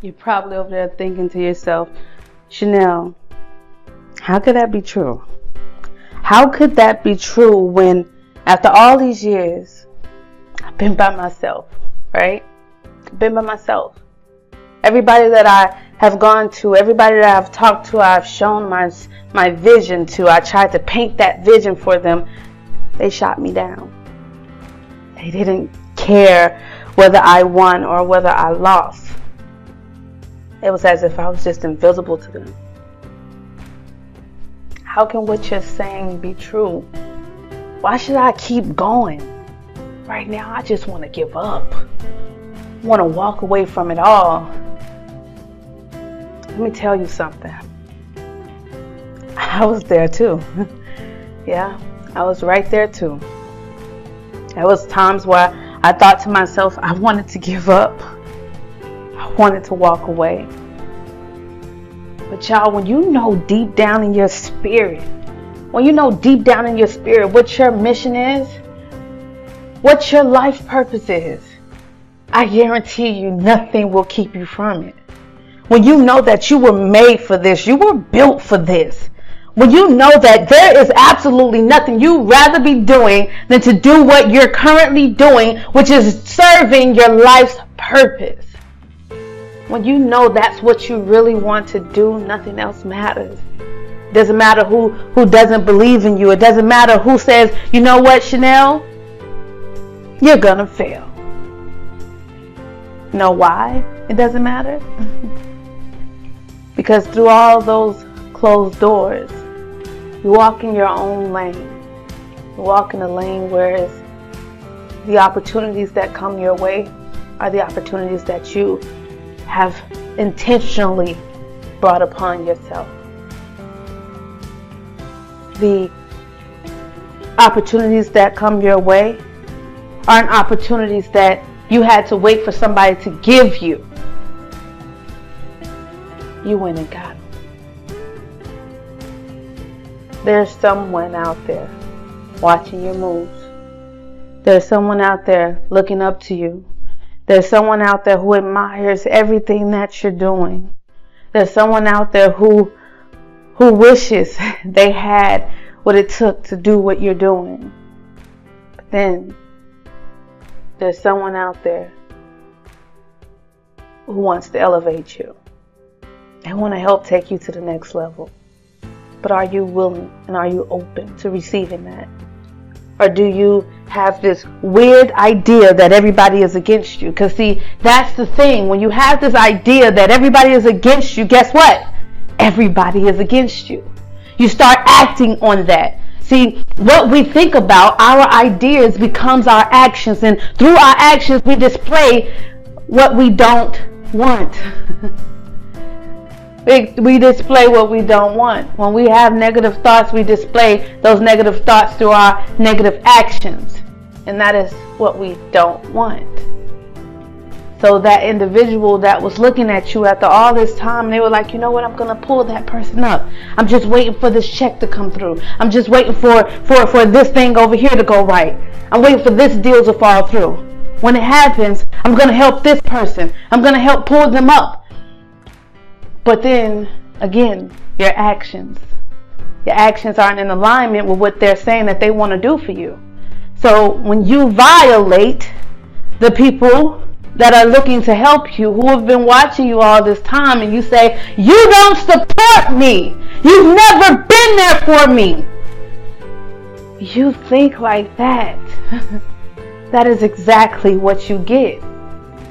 You're probably over there thinking to yourself, Chanel, how could that be true? How could that be true when after all these years, I've been by myself, right? I've been by myself. Everybody that I have gone to, everybody that I've talked to, I've shown my vision to. I tried to paint that vision for them. They shot me down. They didn't care whether I won or whether I lost. It was as if I was just invisible to them. How can what you're saying be true? Why should I keep going? Right now, I just want to give up. I want to walk away from it all. Let me tell you something. I was there too. Yeah, I was right there too. There was times where I thought to myself, I wanted to give up. I wanted to walk away. But y'all, when you know deep down in your spirit, what your mission is, what your life purpose is, I guarantee you nothing will keep you from it. When you know that you were made for this, you were built for this. When you know that there is absolutely nothing you'd rather be doing than to do what you're currently doing, which is serving your life's purpose. When you know that's what you really want to do, nothing else matters. It doesn't matter who doesn't believe in you. It doesn't matter who says, you know what, Chanel? You're gonna fail. Know why it doesn't matter? Because through all those closed doors, you walk in your own lane. You walk in a lane where the opportunities that come your way are the opportunities that you have intentionally brought upon yourself. The opportunities that come your way aren't opportunities that you had to wait for somebody to give you. You went and got them. There's someone out there watching your moves. There's someone out there looking up to you. There's someone out there who admires everything that you're doing. There's someone out there who wishes they had what it took to do what you're doing. But then there's someone out there who wants to elevate you. They want to help take you to the next level. But are you willing and are you open to receiving that? Or do you have this weird idea that everybody is against you? Because see, that's the thing. When you have this idea that everybody is against you, guess what? Everybody is against you. You start acting on that. See, what we think about, our ideas becomes our actions. And through our actions, we display what we don't want. We display what we don't want. When we have negative thoughts, we display those negative thoughts through our negative actions. And that is what we don't want. So that individual that was looking at you after all this time, they were like, you know what, I'm going to pull that person up. I'm just waiting for this check to come through. I'm just waiting for this thing over here to go right. I'm waiting for this deal to fall through. When it happens, I'm going to help this person. I'm going to help pull them up. But then, again, your actions aren't in alignment with what they're saying that they want to do for you. So when you violate the people that are looking to help you, who have been watching you all this time, and you say, you don't support me. You've never been there for me. You think like that. That is exactly what you get.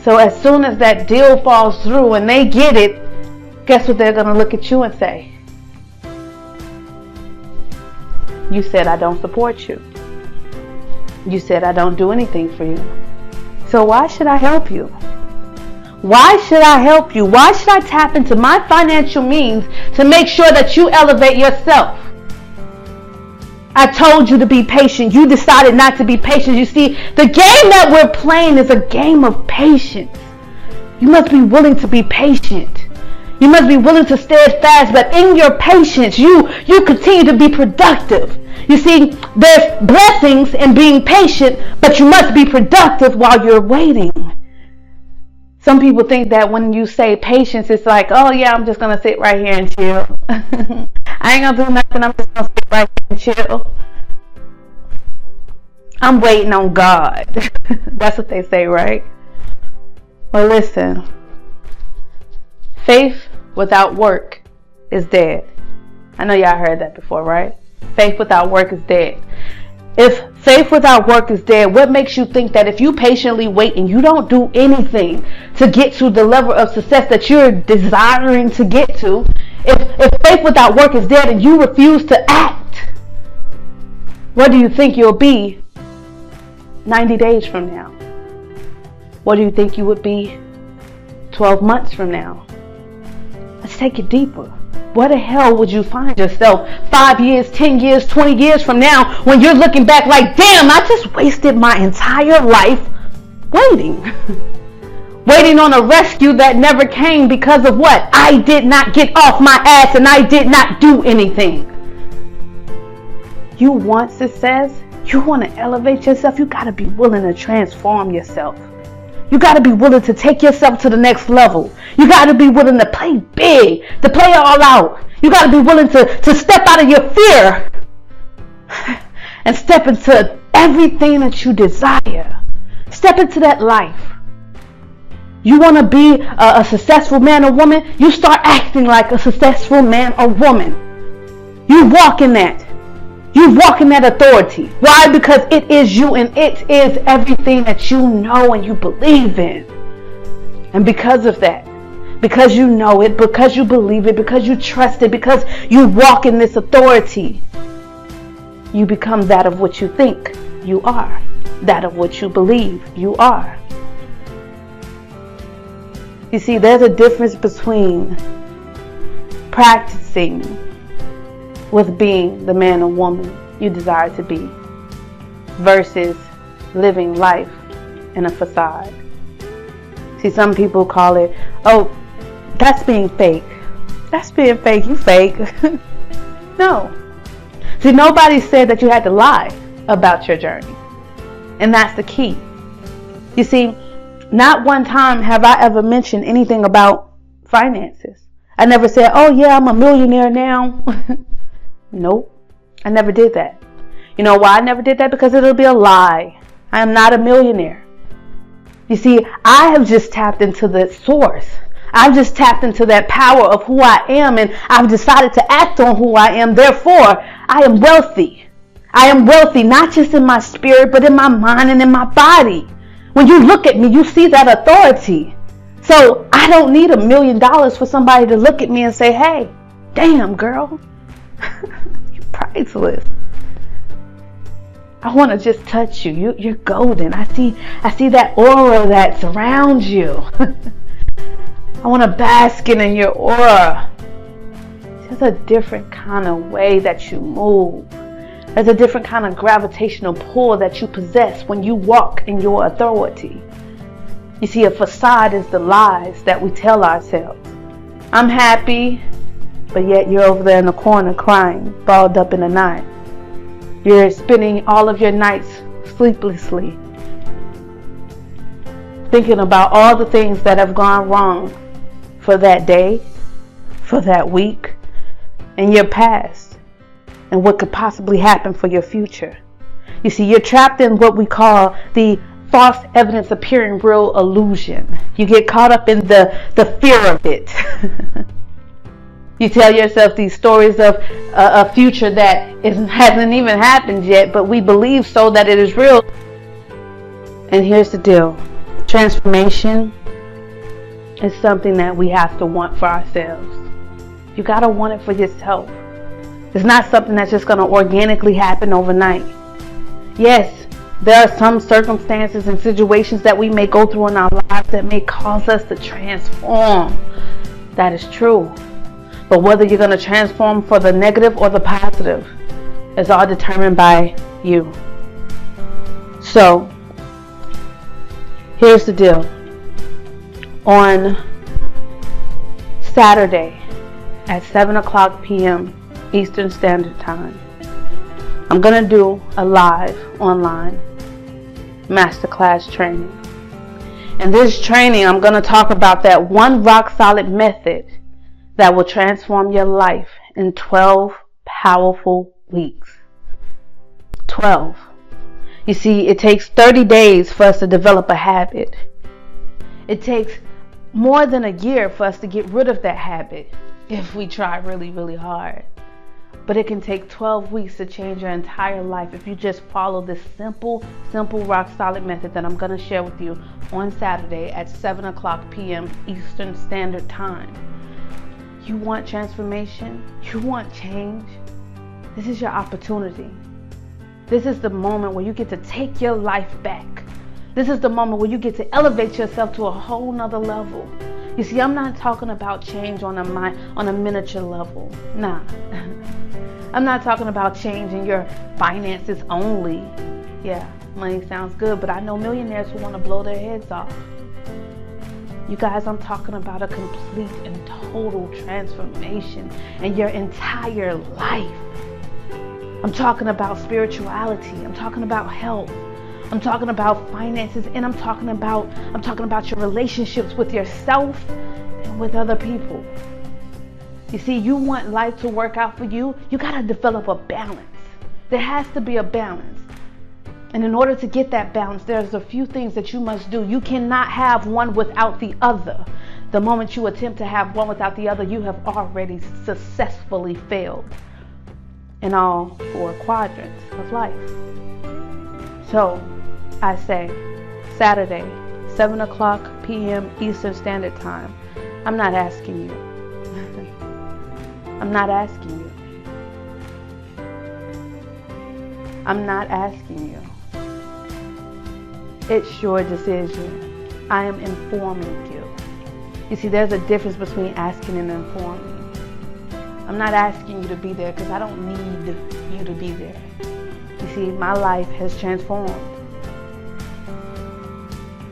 So as soon as that deal falls through and they get it, guess what they're going to look at you and say? You said I don't support you. You said I don't do anything for you. So why should I help you? Why should I help you? Why should I tap into my financial means to make sure that you elevate yourself? I told you to be patient. You decided not to be patient. You see, the game that we're playing is a game of patience. You must be willing to be patient. You must be willing to steadfast, but in your patience, you continue to be productive. You see, there's blessings in being patient, but you must be productive while you're waiting. Some people think that when you say patience, it's like, oh yeah, I'm just going to sit right here and chill. I ain't going to do nothing. I'm just going to sit right here and chill. I'm waiting on God. That's what they say, right? Well, listen. Faith without work is dead. I know y'all heard that before, right? Faith without work is dead. If faith without work is dead, what makes you think that if you patiently wait and you don't do anything to get to the level of success that you're desiring to get to, if faith without work is dead and you refuse to act, what do you think you'll be 90 days from now? What do you think you would be 12 months from now? Let's take it deeper. Where the hell would you find yourself 5 years, 10 years, 20 years from now when you're looking back like, damn, I just wasted my entire life waiting. Waiting on a rescue that never came because of what? I did not get off my ass and I did not do anything. You want success? You want to elevate yourself? You got to be willing to transform yourself. You got to be willing to take yourself to the next level. You got to be willing to play big, to play all out. You got to be willing to step out of your fear and step into everything that you desire. Step into that life. You want to be a successful man or woman? You start acting like a successful man or woman. You walk in that. You walk in that authority. Why? Because it is you and it is everything that you know and you believe in. And because of that, because you know it, because you believe it, because you trust it, because you walk in this authority, you become that of what you think you are, that of what you believe you are. You see, there's a difference between practicing with being the man or woman you desire to be versus living life in a facade. See, some people call it, oh, that's being fake. That's being fake. You fake. No. See, nobody said that you had to lie about your journey. And that's the key. You see, not one time have I ever mentioned anything about finances. I never said, oh yeah, I'm a millionaire now. Nope. I never did that. You know why I never did that? Because it'll be a lie. I am not a millionaire. You see, I have just tapped into the source. I've just tapped into that power of who I am, and I've decided to act on who I am. Therefore, I am wealthy. I am wealthy, not just in my spirit, but in my mind and in my body. When you look at me, you see that authority. So I don't need $1 million for somebody to look at me and say, hey, damn, girl, you're priceless. I want to just touch you. You're golden. I see that aura that surrounds you. I want to bask in your aura. There's a different kind of way that you move. There's a different kind of gravitational pull that you possess when you walk in your authority. You see, a facade is the lies that we tell ourselves. I'm happy, but yet you're over there in the corner crying, balled up in a knot. You're spending all of your nights sleeplessly, thinking about all the things that have gone wrong for that day, for that week, in your past, and what could possibly happen for your future. You see, you're trapped in what we call the false evidence appearing real illusion. You get caught up in the fear of it. You tell yourself these stories of a future that hasn't even happened yet, but we believe so that it is real. And here's the deal. Transformation is something that we have to want for ourselves. You got to want it for yourself. It's not something that's just going to organically happen overnight. Yes, there are some circumstances and situations that we may go through in our lives that may cause us to transform. That is true. But whether you're going to transform for the negative or the positive is all determined by you. So, here's the deal. On Saturday at 7 o'clock p.m. Eastern Standard Time, I'm going to do a live online masterclass training. In this training, I'm going to talk about that one rock solid method that will transform your life in 12 powerful weeks. 12. You see, it takes 30 days for us to develop a habit. It takes more than a year for us to get rid of that habit if we try really, really hard. But it can take 12 weeks to change your entire life if you just follow this simple rock solid method that I'm going to share with you on Saturday at 7:00 p.m. Eastern Standard Time. You want transformation? You want change? This is your opportunity. This is the moment where you get to take your life back. This is the moment where you get to elevate yourself to a whole nother level. You see, I'm not talking about change on a miniature level. Nah. I'm not talking about changing your finances only. Yeah, money sounds good, but I know millionaires who want to blow their heads off. You guys, I'm talking about a complete and total transformation in your entire life. I'm talking about spirituality. I'm talking about health. I'm talking about finances, and I'm talking about your relationships with yourself and with other people. You see, you want life to work out for you, you got to develop a balance. There has to be a balance. And in order to get that balance, there's a few things that you must do. You cannot have one without the other. The moment you attempt to have one without the other, you have already successfully failed in all 4 quadrants of life. So, I say, Saturday, 7:00 p.m. Eastern Standard Time. I'm not asking you. I'm not asking you. I'm not asking you. It's your decision. I am informing you. You see, there's a difference between asking and informing. I'm not asking you to be there because I don't need you to be there. You see, my life has transformed.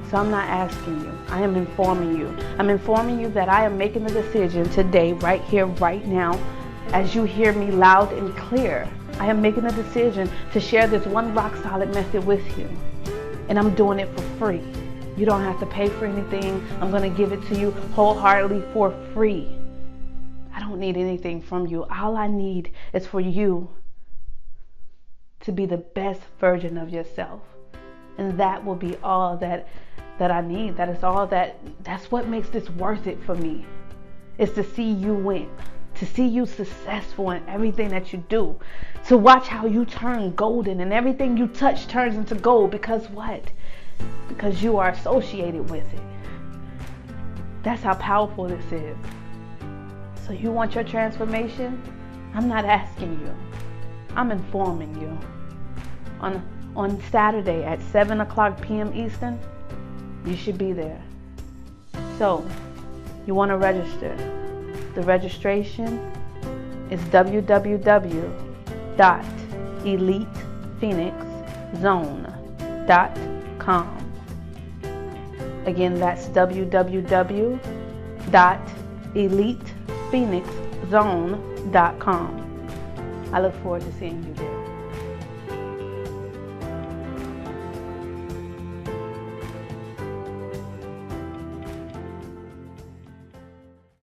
So I'm not asking you. I am informing you. I'm informing you that I am making a decision today, right here, right now, as you hear me loud and clear. I am making a decision to share this one rock solid method with you. And I'm doing it for free. You don't have to pay for anything. I'm going to give it to you wholeheartedly for free. I don't need anything from you. All I need is for you to be the best version of yourself. And that will be all that I need. That's what makes this worth it for me. Is to see you win. To see you successful in everything that you do. To watch how you turn golden and everything you touch turns into gold. Because what? Because you are associated with it. That's how powerful this is. So you want your transformation? I'm not asking you. I'm informing you. On Saturday at 7:00 p.m. Eastern, you should be there. So, you want to register. The registration is www.elitephoenixzone.com. Again, that's www.elitephoenixzone.com. I look forward to seeing you there.